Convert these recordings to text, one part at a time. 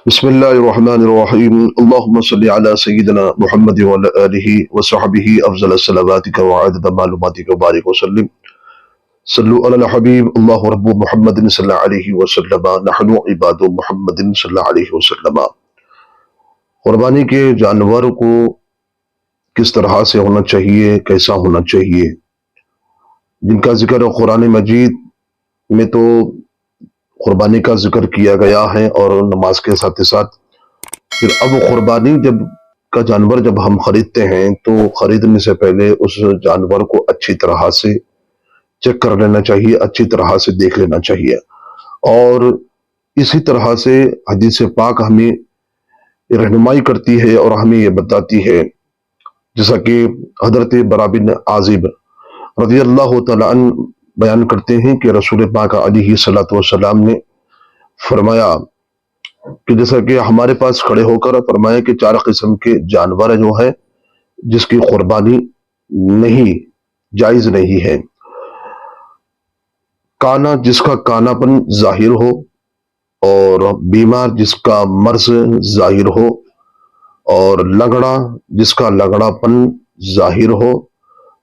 بسم اللہ الرحمن الرحیم اللہم صلی علی سیدنا محمد وعلی آلہ وصحبہ افضل الصلوات وعدد معلوماتک وبارک وسلم صلو علی الحبیب اللہ رب محمد صلی اللہ علیہ وسلم نحن عباد محمد صلی اللہ علیہ وسلم۔ قربانی کے جانور کو کس طرح سے ہونا چاہیے، کیسا ہونا چاہیے، جن کا ذکر قرآن مجید میں تو قربانی کا ذکر کیا گیا ہے اور نماز کے ساتھ ساتھ پھر اب قربانی کا جانور جب ہم خریدتے ہیں تو خریدنے سے پہلے اس جانور کو اچھی طرح سے چیک کر لینا چاہیے، اچھی طرح سے دیکھ لینا چاہیے۔ اور اسی طرح سے حدیث پاک ہمیں رہنمائی کرتی ہے اور ہمیں یہ بتاتی ہے، جیسا کہ حضرت برا بن عازب رضی اللہ تعالیٰ عنہ بیان کرتے ہیں کہ رسول پاک علیہ الصلوۃ والسلام نے فرمایا کہ جیسا کہ ہمارے پاس کھڑے ہو کر فرمایا کہ 4 قسم کے جانور جو ہے جس کی قربانی نہیں، جائز نہیں ہے۔ کانا، جس کا کانا پن ظاہر ہو، اور بیمار جس کا مرض ظاہر ہو، اور لنگڑا جس کا لنگڑا پن ظاہر ہو،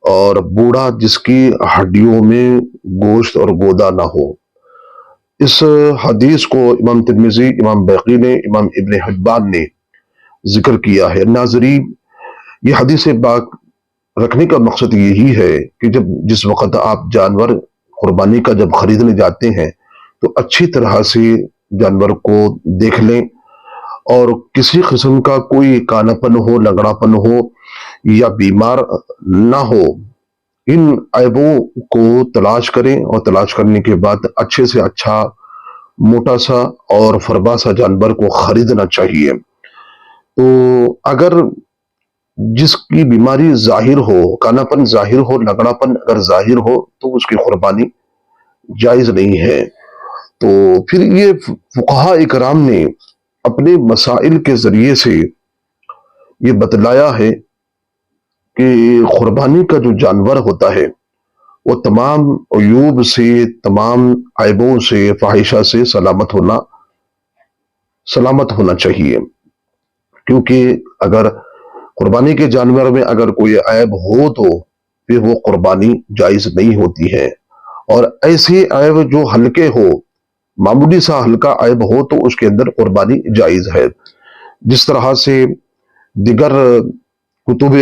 اور بوڑھا جس کی ہڈیوں میں گوشت اور گودا نہ ہو۔ اس حدیث کو امام ترمذی، امام بیہقی نے، امام ابن حبان نے ذکر کیا ہے۔ ناظرین، یہ حدیث پاک رکھنے کا مقصد یہی ہے کہ جس وقت آپ جانور قربانی کا جب خریدنے جاتے ہیں تو اچھی طرح سے جانور کو دیکھ لیں، اور کسی قسم کا کوئی کانا پن ہو، لنگڑا پن ہو یا بیمار نہ ہو، ان عیبوں کو تلاش کریں، اور تلاش کرنے کے بعد اچھے سے اچھا موٹا سا اور فربا سا جانور کو خریدنا چاہیے۔ تو اگر جس کی بیماری ظاہر ہو، کانا پن ظاہر ہو، لنگڑا پن اگر ظاہر ہو تو اس کی قربانی جائز نہیں ہے۔ تو پھر یہ فقہاء اکرام نے اپنے مسائل کے ذریعے سے یہ بتلایا ہے کہ قربانی کا جو جانور ہوتا ہے وہ تمام عیوب سے، تمام عیبوں سے، فاحشہ سے سلامت ہونا چاہیے، کیونکہ اگر قربانی کے جانور میں اگر کوئی عیب ہو تو پھر وہ قربانی جائز نہیں ہوتی ہے۔ اور ایسی عیب جو ہلکے ہو، معمولی سا ہلکا عیب ہو تو اس کے اندر قربانی جائز ہے۔ جس طرح سے دیگر کتب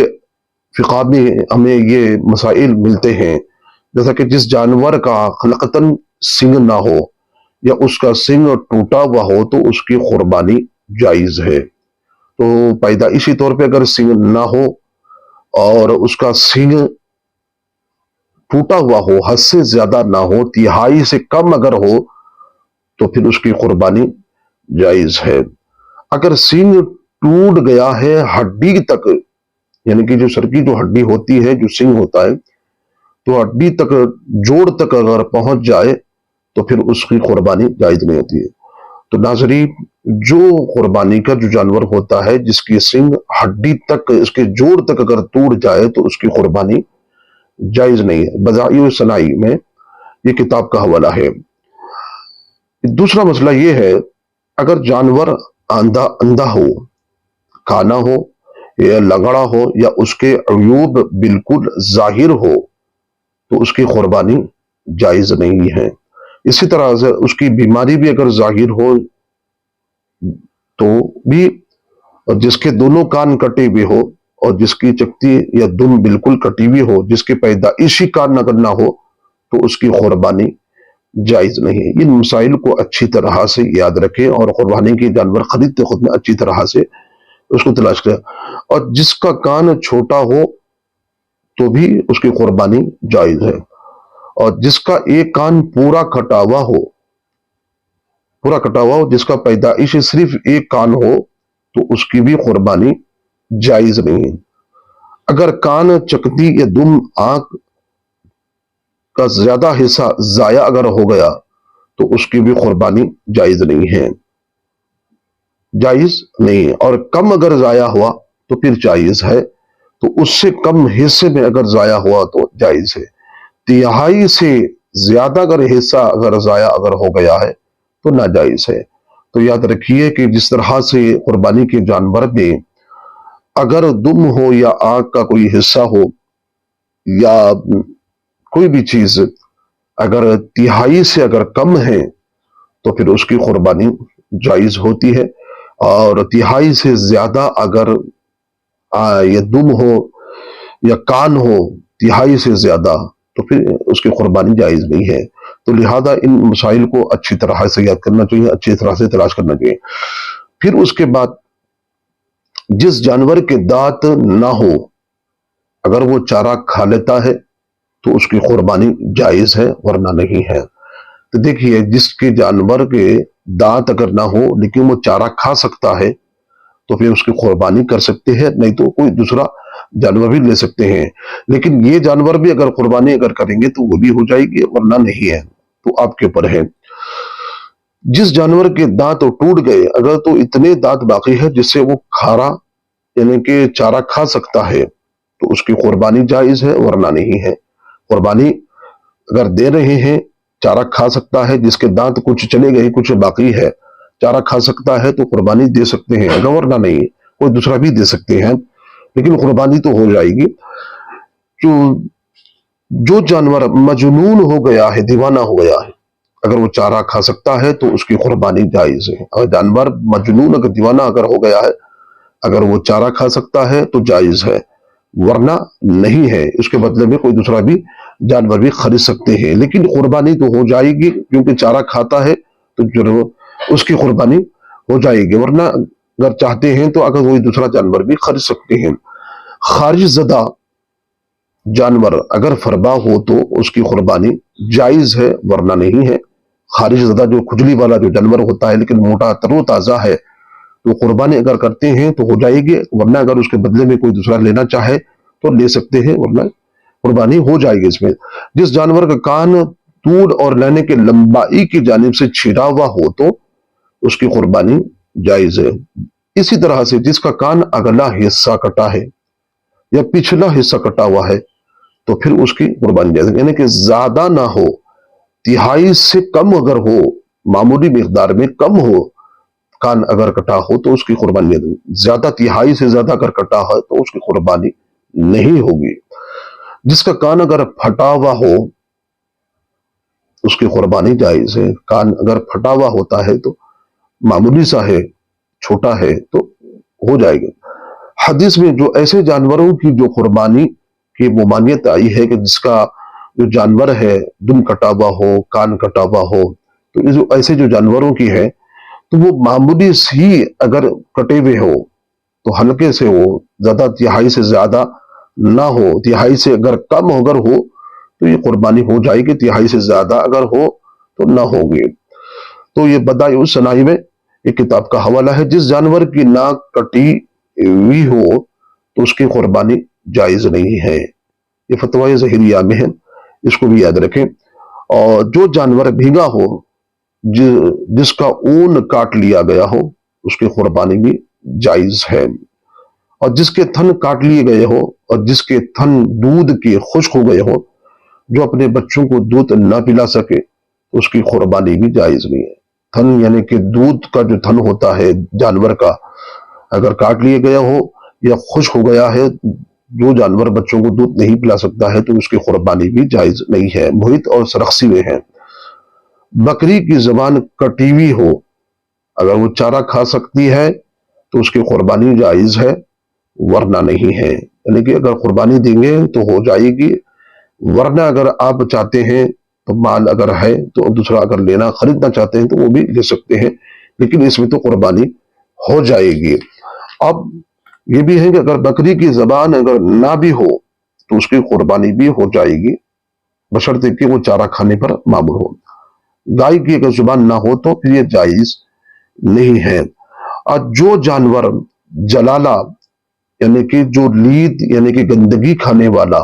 فقہ میں ہمیں یہ مسائل ملتے ہیں، جیسا کہ جس جانور کا خلقتاً سنگ نہ ہو یا اس کا سنگ ٹوٹا ہوا ہو تو اس کی قربانی جائز ہے۔ تو پیدائشی طور پہ اگر سنگ نہ ہو اور اس کا سنگ ٹوٹا ہوا ہو، حد سے زیادہ نہ ہو، تہائی سے کم اگر ہو تو پھر اس کی قربانی جائز ہے۔ اگر سنگ ٹوٹ گیا ہے ہڈی تک، یعنی کہ جو سر کی جو ہڈی ہوتی ہے، جو سنگ ہوتا ہے، تو ہڈی تک، جوڑ تک اگر پہنچ جائے تو پھر اس کی قربانی جائز نہیں ہوتی ہے۔ تو ناظرین، جو قربانی کا جو جانور ہوتا ہے جس کی سنگ ہڈی تک، اس کے جوڑ تک اگر ٹوٹ جائے تو اس کی قربانی جائز نہیں ہے۔ بضائع صناعی میں یہ کتاب کا حوالہ ہے۔ دوسرا مسئلہ یہ ہے، اگر جانور اندھا ہو، کانا ہو یا لنگڑا ہو یا اس کے عیوب بالکل ظاہر ہو تو اس کی قربانی جائز نہیں ہے۔ اسی طرح سے اس کی بیماری بھی اگر ظاہر ہو تو بھی، اور جس کے دونوں کان کٹے ہوئے ہو، اور جس کی چکتی یا دم بالکل کٹی ہوئی ہو، جس کے پیدائشی کان اگر نہ ہو تو اس کی قربانی جائز نہیں ہے۔ ان مسائل کو اچھی طرح سے یاد رکھیں اور قربانی کے جانور خریدتے خود میں اچھی طرح سے اس کو تلاش کریں۔ اور جس کا کان چھوٹا ہو تو بھی اس کی قربانی جائز ہے، اور جس کا ایک کان پورا کٹا ہوا ہو، جس کا پیدائش صرف ایک کان ہو تو اس کی بھی قربانی جائز نہیں ہے۔ اگر کان، چکتی یا دم، آنکھ کا زیادہ حصہ ضائع اگر ہو گیا تو اس کی بھی قربانی جائز نہیں ہے، اور کم اگر ضائع ہوا تو پھر جائز ہے۔ تو اس سے کم حصے میں اگر ضائع ہوا تو جائز ہے۔ تہائی سے زیادہ اگر حصہ اگر ضائع اگر ہو گیا ہے تو ناجائز ہے۔ تو یاد رکھیے کہ جس طرح سے قربانی کے جانور میں اگر دم ہو یا آنکھ کا کوئی حصہ ہو یا کوئی بھی چیز اگر تہائی سے اگر کم ہے تو پھر اس کی قربانی جائز ہوتی ہے، اور تہائی سے زیادہ اگر یا دم ہو یا کان ہو تہائی سے زیادہ تو پھر اس کی قربانی جائز نہیں ہے۔ تو لہذا ان مسائل کو اچھی طرح سے یاد کرنا چاہیے، اچھی طرح سے تلاش کرنا چاہیے۔ پھر اس کے بعد جس جانور کے دانت نہ ہو اگر وہ چارہ کھا لیتا ہے تو اس کی قربانی جائز ہے ورنہ نہیں ہے۔ تو دیکھیے جس کے جانور کے دانت اگر نہ ہو لیکن وہ چارہ کھا سکتا ہے تو پھر اس کی قربانی کر سکتے ہیں، نہیں تو کوئی دوسرا جانور بھی لے سکتے ہیں، لیکن یہ جانور بھی اگر قربانی اگر کریں گے تو وہ بھی ہو جائے گی ورنہ نہیں ہے، تو آپ کے اوپر ہے۔ جس جانور کے دانت ٹوٹ گئے اگر تو اتنے دانت باقی ہے جس سے وہ کھارا یعنی کہ چارہ کھا سکتا ہے تو اس کی قربانی جائز ہے ورنہ نہیں ہے۔ قربانی اگر دے رہے ہیں چارہ کھا سکتا ہے، جس کے دانت کچھ چلے گئے کچھ باقی ہے چارہ کھا سکتا ہے تو قربانی دے سکتے ہیں، اگر ورنہ نہیں کوئی دوسرا بھی دے سکتے ہیں، لیکن قربانی تو ہو جائے گی۔ جو جانور مجنون ہو گیا ہے، دیوانہ ہو گیا ہے، اگر وہ چارہ کھا سکتا ہے تو اس کی قربانی جائز ہے۔ اور جانور مجنون اگر دیوانہ اگر ہو گیا ہے اگر وہ چارہ کھا سکتا ہے تو جائز ہے ورنہ نہیں ہے، اس کے بدلے میں کوئی دوسرا بھی جانور بھی خرید سکتے ہیں، لیکن قربانی تو ہو جائے گی کیونکہ چارہ کھاتا ہے تو جو اس کی قربانی ہو جائے گی، ورنہ اگر چاہتے ہیں تو اگر کوئی دوسرا جانور بھی خرید سکتے ہیں۔ خارج زدہ جانور اگر فربا ہو تو اس کی قربانی جائز ہے ورنہ نہیں ہے۔ خارج زدہ جو کھجلی والا جو جانور ہوتا ہے لیکن موٹا تر و تازہ ہے تو قربانی اگر کرتے ہیں تو ہو جائے گی، ورنہ اگر اس کے بدلے میں کوئی دوسرا لینا چاہے تو لے سکتے ہیں ورنہ قربانی ہو جائے گی اس میں۔ جس جانور کا کان طول اور لینے کے لمبائی کی جانب سے چھڑا ہوا ہو تو اس کی قربانی جائز ہے۔ اسی طرح سے جس کا کان اگلا حصہ کٹا ہے یا پچھلا حصہ کٹا ہوا ہے تو پھر اس کی قربانی جائز ہے، یعنی کہ زیادہ نہ ہو، تہائی سے کم اگر ہو، معمولی مقدار میں کم ہو، کان اگر کٹا ہو تو اس کی قربانی نہیں، زیادہ تہائی سے زیادہ اگر کٹا ہے تو اس کی قربانی نہیں ہوگی۔ جس کا کان اگر پھٹا ہوا ہو اس کی قربانی جائز ہے، کان اگر پھٹا ہوا ہوتا ہے تو معمولی سا ہے چھوٹا ہے تو ہو جائے گا۔ حدیث میں جو ایسے جانوروں کی جو قربانی کی ممانعت آئی ہے کہ جس کا جو جانور ہے دم کٹا ہوا ہو کان کٹا ہوا ہو، تو ایسے جو جانوروں کی ہے تو وہ معمولی سی اگر کٹے ہوئے ہو تو ہلکے سے ہو، زیادہ تہائی سے زیادہ نہ ہو، تہائی سے اگر کم اگر ہو تو یہ قربانی ہو جائے گی، تہائی سے زیادہ اگر ہو تو نہ ہوگی۔ تو یہ بدائع الصنائع میں ایک کتاب کا حوالہ ہے۔ جس جانور کی ناک کٹی ہوئی ہو تو اس کی قربانی جائز نہیں ہے، یہ فتوی ظاہریہ میں ہے، اس کو بھی یاد رکھیں۔ اور جو جانور بھیگا ہو جس کا اون کاٹ لیا گیا ہو اس کی قربانی بھی جائز ہے، اور جس کے تھن کاٹ لیے گئے ہو اور جس کے تھن دودھ کے خشک ہو گئے ہو، جو اپنے بچوں کو دودھ نہ پلا سکے تو اس کی قربانی بھی جائز نہیں ہے۔ تھن یعنی کہ دودھ کا جو تھن ہوتا ہے جانور کا اگر کاٹ لیے گیا ہو یا خشک ہو گیا ہے، جو جانور بچوں کو دودھ نہیں پلا سکتا ہے تو اس کی قربانی بھی جائز نہیں ہے۔ محیط اور سرخسی میں ہے۔ بکری کی زبان کٹی ہوئی ہو اگر وہ چارہ کھا سکتی ہے تو اس کی قربانی جائز ہے ورنہ نہیں ہے، یعنی کہ اگر قربانی دیں گے تو ہو جائے گی، ورنہ اگر آپ چاہتے ہیں تو مال اگر ہے تو دوسرا اگر لینا خریدنا چاہتے ہیں تو وہ بھی لے سکتے ہیں، لیکن اس میں تو قربانی ہو جائے گی۔ اب یہ بھی ہے کہ اگر بکری کی زبان اگر نہ بھی ہو تو اس کی قربانی بھی ہو جائے گی بشرطے کہ وہ چارہ کھانے پر معمول ہو۔ گائے کی اگر زبان نہ ہو تو پھر یہ جائز نہیں ہے۔ اور جو جانور جلالہ یعنی کہ جو لید یعنی کہ گندگی کھانے والا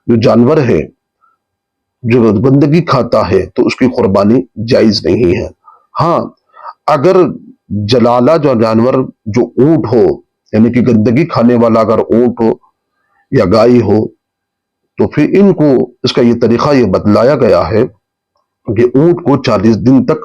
جو جانور ہے جو گندگی کھاتا ہے تو اس کی قربانی جائز نہیں ہے۔ ہاں اگر جلالہ جو جانور جو اونٹ ہو یعنی کہ گندگی کھانے والا اگر اونٹ ہو یا گائے ہو تو پھر ان کو اس کا یہ طریقہ یہ بتلایا گیا ہے کہ اونٹ کو 40 دن تک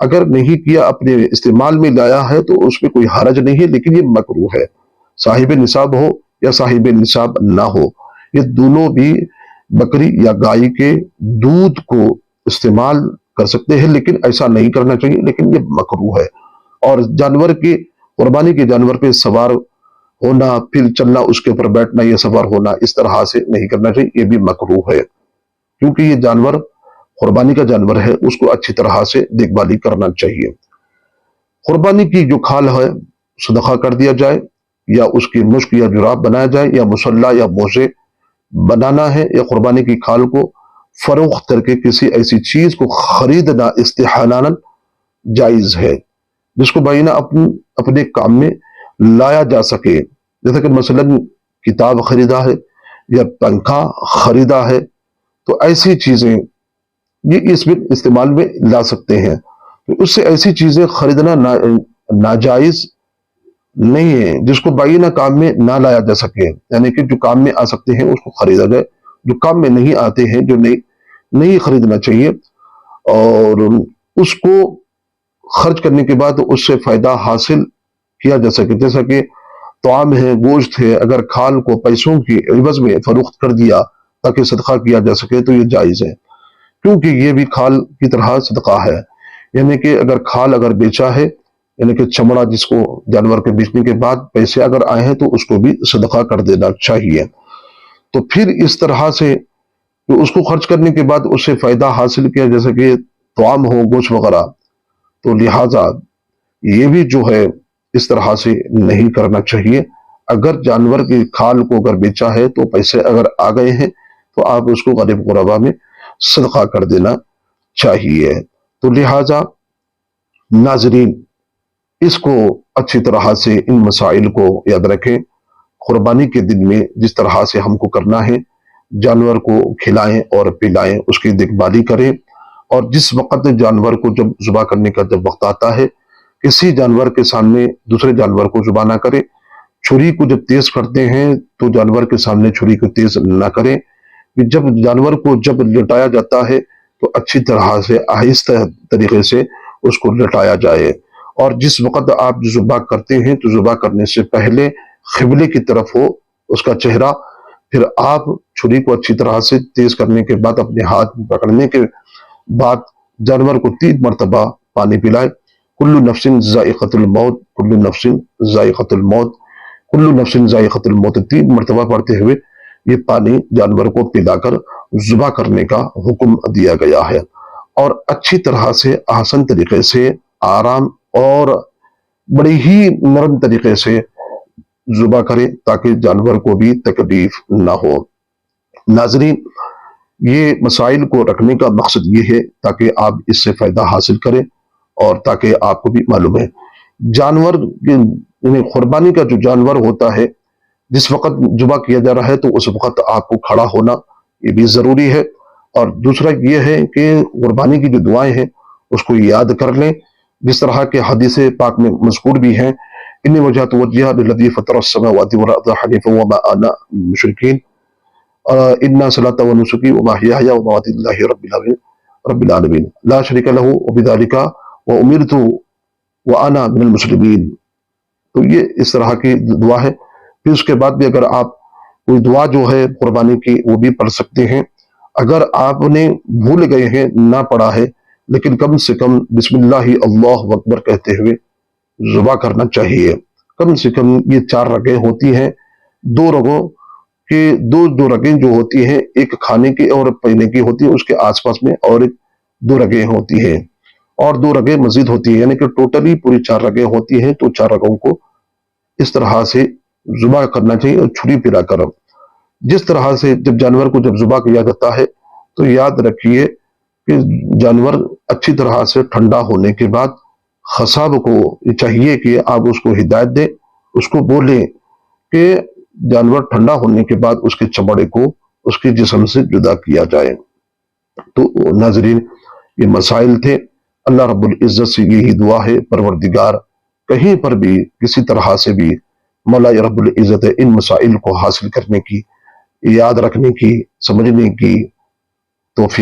اگر نہیں کیا، اپنے استعمال میں لایا ہے تو اس میں کوئی حرج نہیں ہے، لیکن یہ مکروہ ہے۔ صاحب نصاب ہو یا صاحب نصاب نہ ہو، یہ دونوں بھی بکری یا گائے کے دودھ کو استعمال کر سکتے ہیں، لیکن ایسا نہیں کرنا چاہیے، لیکن یہ مکروہ ہے۔ اور جانور کی قربانی کے جانور پہ سوار ہونا، پھر چلنا، اس کے اوپر بیٹھنا یا سوار ہونا، اس طرح سے نہیں کرنا چاہیے، یہ بھی مکروہ ہے، کیونکہ یہ جانور قربانی کا جانور ہے، اس کو اچھی طرح سے دیکھ بھالی کرنا چاہیے۔ قربانی کی جو کھال ہے صدقہ کر دیا جائے، یا اس کی مشک یا جراب بنایا جائے، یا مصلی یا موزے بنانا ہے، یا قربانی کی کھال کو فروخت کر کے کسی ایسی چیز کو خریدنا استحلالاً جائز ہے جس کو بائینہ اپنے کام میں لایا جا سکے، جیسا کہ مثلاً کتاب خریدا ہے یا پنکھا خریدا ہے، تو ایسی چیزیں یہ اس میں استعمال میں لا سکتے ہیں۔ تو اس سے ایسی چیزیں خریدنا ناجائز نہیں ہے جس کو بائینہ کام میں نہ لایا جا سکے، یعنی کہ جو کام میں آ سکتے ہیں اس کو خریدا جائے، جو کام میں نہیں آتے ہیں جو نہیں خریدنا چاہیے، اور اس کو خرچ کرنے کے بعد اس سے فائدہ حاصل کیا جا سکے، جیسا کہ طعام ہے، گوشت ہے، اگر کھال کو پیسوں کی عوض میں فروخت کر دیا تاکہ صدقہ کیا جا سکے تو یہ جائز ہے، کیونکہ یہ بھی کھال کی طرح صدقہ ہے۔ یعنی کہ اگر کھال بیچا ہے، یعنی کہ چمڑا جس کو جانور کے بیچنے کے بعد پیسے اگر آئے ہیں تو اس کو بھی صدقہ کر دینا چاہیے۔ تو پھر اس طرح سے اس کو خرچ کرنے کے بعد اس سے فائدہ حاصل کیا، جیسے کہ طعام ہو، گوشت وغیرہ، تو لہٰذا یہ بھی جو ہے اس طرح سے نہیں کرنا چاہیے۔ اگر جانور کی کھال کو اگر بیچا ہے تو پیسے اگر آ گئے ہیں تو آپ اس کو غریب غربا میں صدقہ کر دینا چاہیے۔ تو لہٰذا ناظرین، اس کو اچھی طرح سے ان مسائل کو یاد رکھیں۔ قربانی کے دن میں جس طرح سے ہم کو کرنا ہے، جانور کو کھلائیں اور پلائیں، اس کی دیکھ بھالی کریں، اور جس وقت جانور کو جب ذبح کرنے کا جب وقت آتا ہے، کسی جانور کے سامنے دوسرے جانور کو ذبح نہ کریں۔ چھری کو جب تیز کرتے ہیں تو جانور کے سامنے چھری کو تیز نہ کریں۔ جب جانور کو جب لٹایا جاتا ہے تو اچھی طرح سے آہستہ طریقے سے اس کو لٹایا جائے، اور جس وقت آپ ذبح کرتے ہیں تو ذبح کرنے سے پہلے قبلے کی طرف ہو اس کا چہرہ، پھر آپ چھری کو اچھی طرح سے تیز کرنے کے بعد اپنے ہاتھ میں پکڑنے کے بعد جانور کو 3 مرتبہ پانی پلائے۔ کل نفس ذائقۃ الموت، کل نفس ذائقۃ الموت، کل نفس ذائقۃ الموت، 3 مرتبہ پڑھتے ہوئے یہ پانی جانور کو پلا کر ذبح کرنے کا حکم دیا گیا ہے، اور اچھی طرح سے آسان طریقے سے آرام اور بڑی ہی نرم طریقے سے ذبح کریں تاکہ جانور کو بھی تکلیف نہ ہو۔ ناظرین، یہ مسائل کو رکھنے کا مقصد یہ ہے تاکہ آپ اس سے فائدہ حاصل کریں، اور تاکہ آپ کو بھی معلوم ہے جانور یعنی قربانی کا جو جانور ہوتا ہے، جس وقت ذبح کیا جا رہا ہے تو اس وقت آپ کو کھڑا ہونا یہ بھی ضروری ہے، اور دوسرا یہ ہے کہ قربانی کی جو دعائیں ہیں اس کو یاد کر لیں، جس طرح کے حدیث پاک میں مذکور بھی ہیں، انی وجہت وجہہ للذی فطر السماوات والارض حنیفا وما انا من المشرکین، ان صلاۃ ونسکی ومحیایا ومماتی للہ رب العالمین لا شریک لہ وبذلک وامرت وانا من المسلمین۔ تو یہ اس طرح کی دعا ہے۔ پھر اس کے بعد بھی اگر آپ کوئی دعا جو ہے قربانی کی وہ بھی پڑھ سکتے ہیں۔ اگر آپ نے بھول گئے ہیں، نہ پڑھا ہے، لیکن کم سے کم بسم اللہ اللہ اکبر کہتے ہوئے ذبح کرنا چاہیے۔ کم سے کم یہ 4 رگیں ہوتی ہیں، 2 رگوں کے دو رگیں جو ہوتی ہیں، ایک کھانے کی اور پینے کی ہوتی ہے، اس کے آس پاس میں اور 2 رگیں ہوتی ہیں، اور 2 رگیں مزید ہوتی ہیں، یعنی کہ ٹوٹلی پوری 4 رگیں ہوتی ہیں۔ تو 4 رگوں کو اس طرح سے ذبح کرنا چاہیے، اور چھری پلا کر جس طرح سے جب جانور کو جب ذبح کیا جاتا ہے تو یاد رکھیے کہ جانور اچھی طرح سے ٹھنڈا ہونے کے بعد خصاب کو چاہیے کہ آپ اس کو ہدایت دیں، اس کو بولیں کہ جانور ٹھنڈا ہونے کے بعد اس کے چمڑے کو اس کے جسم سے جدا کیا جائے۔ تو ناظرین، یہ مسائل تھے۔ اللہ رب العزت سے یہی دعا ہے، پروردگار کہیں پر بھی کسی طرح سے بھی مولا رب العزت ان مسائل کو حاصل کرنے کی، یاد رکھنے کی، سمجھنے کی توفیق